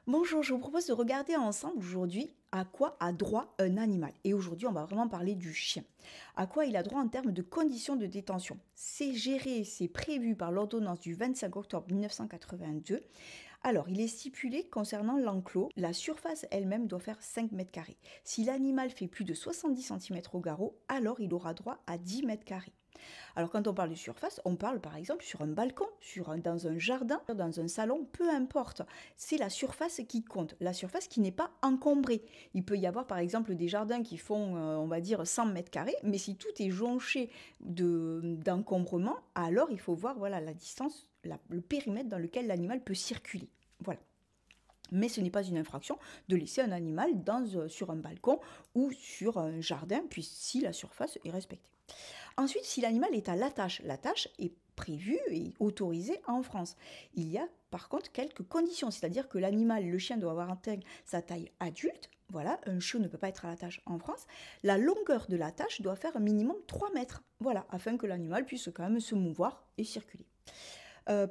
Bonjour, je vous propose de regarder ensemble aujourd'hui à quoi a droit un animal. Et aujourd'hui, on va vraiment parler du chien. À quoi il a droit en termes de conditions de détention. C'est géré, c'est prévu par l'ordonnance du 25 octobre 1982. Alors, il est stipulé concernant l'enclos, la surface elle-même doit faire 5 mètres carrés. Si l'animal fait plus de 70 centimètres au garrot, alors il aura droit à 10 mètres carrés. Alors quand on parle de surface, on parle par exemple sur un balcon, dans un jardin, dans un salon, peu importe. C'est la surface qui compte, la surface qui n'est pas encombrée. Il peut y avoir par exemple des jardins qui font, on va dire, 100 mètres carrés, mais si tout est jonché d'encombrement, alors il faut voir voilà, la distance, le périmètre dans lequel l'animal peut circuler. Voilà. Mais ce n'est pas une infraction de laisser un animal sur un balcon ou sur un jardin, puis si la surface est respectée. Ensuite, si l'animal est à l'attache, l'attache est prévue et autorisée en France. Il y a par contre quelques conditions, c'est-à-dire que l'animal, le chien doit avoir atteint sa taille adulte. Voilà, un chiot ne peut pas être à l'attache en France. La longueur de l'attache doit faire un minimum 3 mètres, voilà, afin que l'animal puisse quand même se mouvoir et circuler.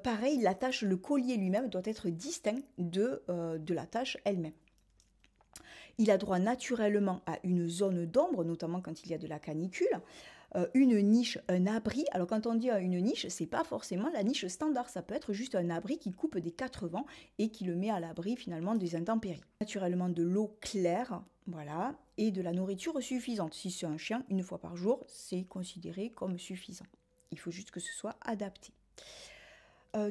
Pareil, l'attache, le collier lui-même doit être distinct de l'attache elle-même. Il a droit naturellement à une zone d'ombre, notamment quand il y a de la canicule, une niche, un abri. Alors quand on dit une niche, c'est pas forcément la niche standard, ça peut être juste un abri qui coupe des quatre vents et qui le met à l'abri finalement des intempéries. Naturellement de l'eau claire, voilà, et de la nourriture suffisante. Si c'est un chien, une fois par jour, c'est considéré comme suffisant. Il faut juste que ce soit adapté.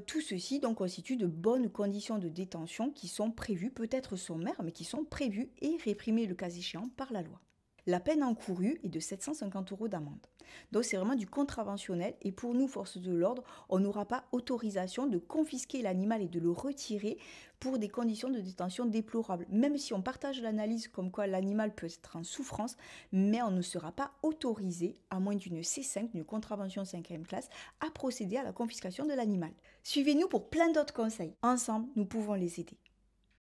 Tout ceci donc constitue de bonnes conditions de détention qui sont prévues, peut-être sommaires, mais qui sont prévues et réprimées le cas échéant par la loi. La peine encourue est de 750 € d'amende. Donc c'est vraiment du contraventionnel et pour nous, forces de l'ordre, on n'aura pas autorisation de confisquer l'animal et de le retirer pour des conditions de détention déplorables. Même si on partage l'analyse comme quoi l'animal peut être en souffrance, mais on ne sera pas autorisé, à moins d'une C5, d'une contravention 5e classe, à procéder à la confiscation de l'animal. Suivez-nous pour plein d'autres conseils. Ensemble, nous pouvons les aider.